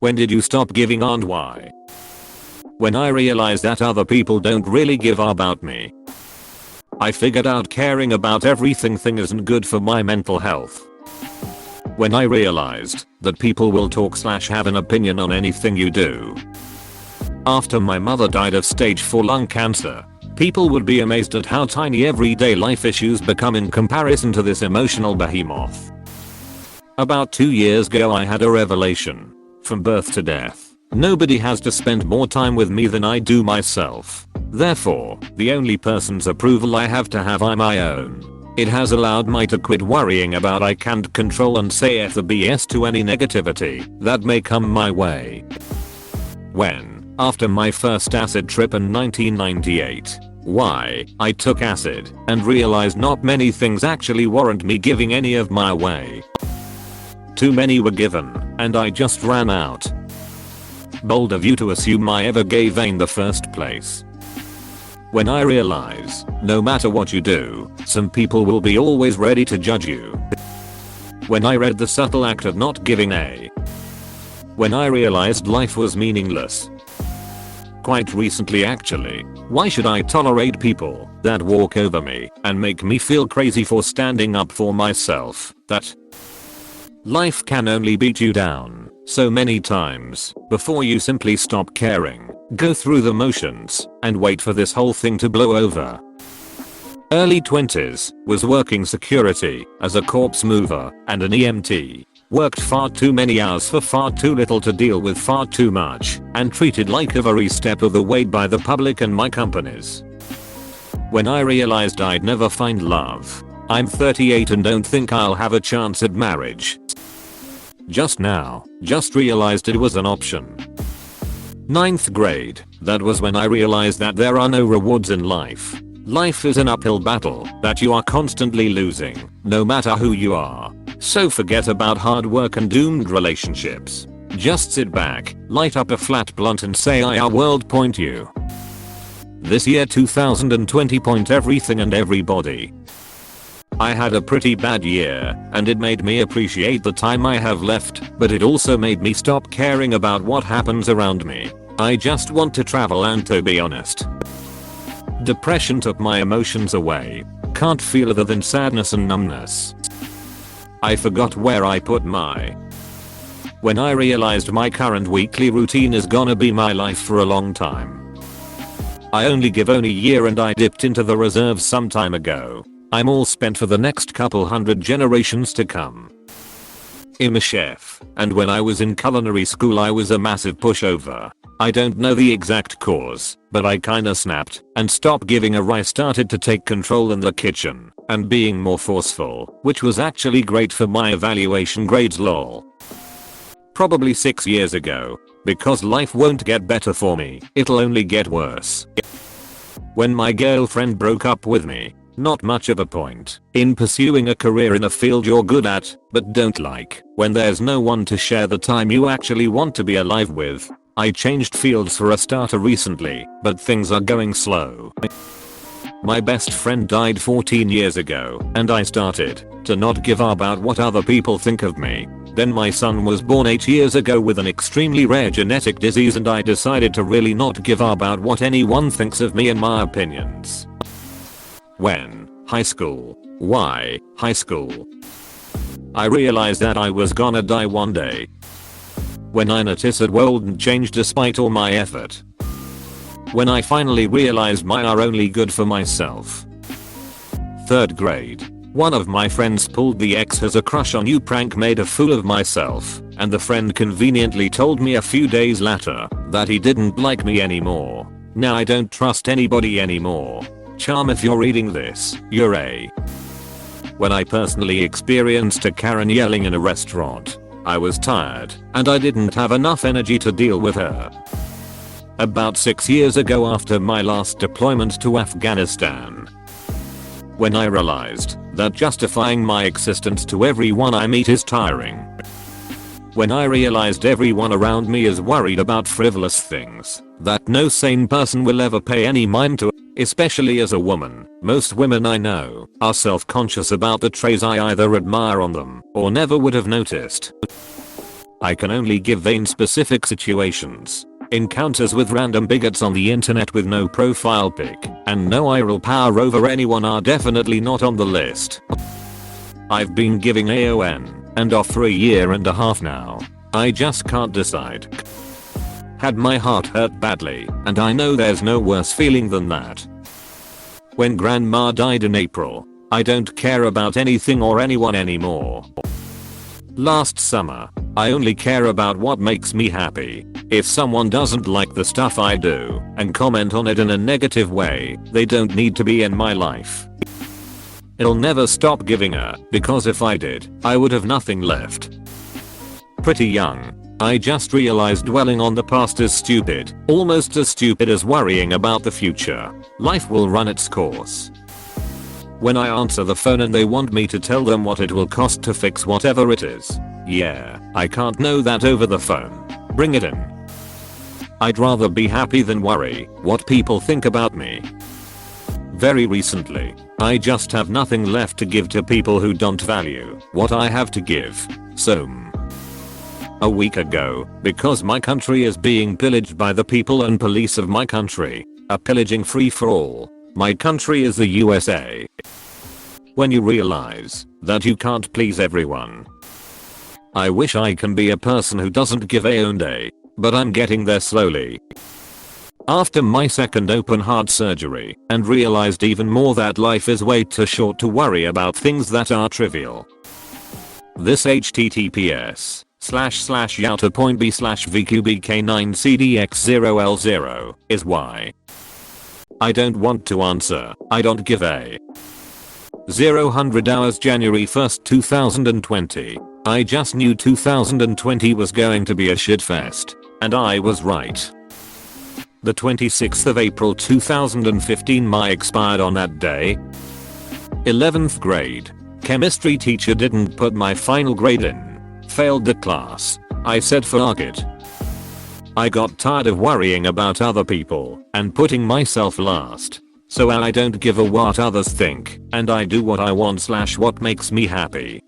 When did you stop giving and why? When I realized that other people don't really give about me. I figured out caring about everything isn't good for my mental health. When I realized that people will talk/have an opinion on anything you do. After my mother died of stage 4 lung cancer, people would be amazed at how tiny everyday life issues become in comparison to this emotional behemoth. About 2 years ago I had a revelation. From birth to death, nobody has to spend more time with me than I do myself. Therefore, the only person's approval I have to have my own. It has allowed me to quit worrying about I can't control and say F the BS to any negativity that may come my way. When, after my first acid trip in 1998, I took acid and realized not many things actually warrant me giving any of my way. Too many were given, and I just ran out. Bold of you to assume I ever gave in the first place. When I realize, no matter what you do, some people will be always ready to judge you. When I read The Subtle Act of Not Giving a. When I realized life was meaningless. Quite recently actually. Why should I tolerate people that walk over me and make me feel crazy for standing up for myself? That life can only beat you down so many times before you simply stop caring, go through the motions, and wait for this whole thing to blow over. Early 20s, was working security as a corpse mover and an EMT. Worked far too many hours for far too little to deal with far too much, and treated like every step of the way by the public and my companies. When I realized I'd never find love. I'm 38 and don't think I'll have a chance at marriage. Just realized it was an option. 9th grade, that was when I realized that there are no rewards in life. Life is an uphill battle that you are constantly losing, no matter who you are. So forget about hard work and doomed relationships. Just sit back, light up a flat blunt and say I world point you. This year 2020 point everything and everybody. I had a pretty bad year, and it made me appreciate the time I have left, but it also made me stop caring about what happens around me. I just want to travel and to be honest. Depression took my emotions away. Can't feel other than sadness and numbness. I forgot where I put my. When I realized my current weekly routine is gonna be my life for a long time. I only give a year and I dipped into the reserves some time ago. I'm all spent for the next couple hundred generations to come. I'm a chef, and when I was in culinary school I was a massive pushover. I don't know the exact cause, but I kinda snapped and stopped giving a I started to take control in the kitchen and being more forceful, which was actually great for my evaluation grades lol. Probably 6 years ago, because life won't get better for me, it'll only get worse. When my girlfriend broke up with me, not much of a point in pursuing a career in a field you're good at, but don't like, when there's no one to share the time you actually want to be alive with. I changed fields for a starter recently, but things are going slow. My best friend died 14 years ago, and I started to not give up about what other people think of me. Then my son was born 8 years ago with an extremely rare genetic disease and I decided to really not give up about what anyone thinks of me and my opinions. When? High school. Why? High school. I realized that I was gonna die one day. When I noticed the world hadn't changed despite all my effort. When I finally realized mine are only good for myself. 3rd grade. One of my friends pulled the ex has a crush on you prank, made a fool of myself, and the friend conveniently told me a few days later that he didn't like me anymore. Now I don't trust anybody anymore. Charm, if you're reading this, you're a. When I personally experienced a Karen yelling in a restaurant, I was tired and I didn't have enough energy to deal with her. About 6 years ago after my last deployment to Afghanistan. When I realized that justifying my existence to everyone I meet is tiring. When I realized everyone around me is worried about frivolous things that no sane person will ever pay any mind to, especially as a woman. Most women I know are self-conscious about the traits I either admire on them or never would have noticed. I can only give in specific situations. Encounters with random bigots on the internet with no profile pic and no IRL power over anyone are definitely not on the list. I've been giving AON and off for a year and a half now. I just can't decide. Had my heart hurt badly, and I know there's no worse feeling than that. When grandma died in April, I don't care about anything or anyone anymore. Last summer, I only care about what makes me happy. If someone doesn't like the stuff I do and comment on it in a negative way, they don't need to be in my life. It'll never stop giving a, because if I did, I would have nothing left. Pretty young, I just realized dwelling on the past is stupid, almost as stupid as worrying about the future. Life will run its course. When I answer the phone and they want me to tell them what it will cost to fix whatever it is, yeah, I can't know that over the phone. Bring it in. I'd rather be happy than worry what people think about me. Very recently, I just have nothing left to give to people who don't value what I have to give. So, a week ago, because my country is being pillaged by the people and police of my country, a pillaging free for all. My country is the USA. When you realize that you can't please everyone. I wish I can be a person who doesn't give a own day, but I'm getting there slowly. After my second open heart surgery and realized even more that life is way too short to worry about things that are trivial. This https://yauta.b/vqbk9cdx0l0 is why. I don't want to answer. I don't give a 0 hours January 1st 2020. I just knew 2020 was going to be a shitfest. And I was right. The 26th of April 2015 my expired on that day. 11th grade. Chemistry teacher didn't put my final grade in. Failed the class. I said fuck it. I got tired of worrying about other people and putting myself last. So I don't give a what others think and I do what I want / what makes me happy.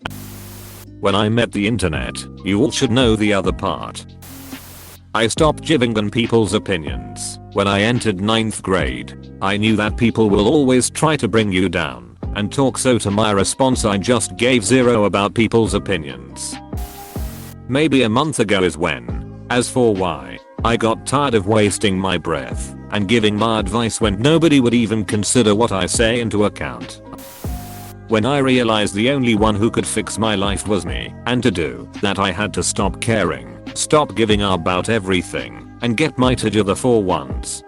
When I met the internet, you all should know the other part. I stopped giving in people's opinions. When I entered 9th grade, I knew that people will always try to bring you down and talk, so to my response I just gave 0 about people's opinions. Maybe a month ago is when. As for why, I got tired of wasting my breath and giving my advice when nobody would even consider what I say into account. When I realized the only one who could fix my life was me, and to do that I had to stop caring, stop giving about everything, and get my to do the for once.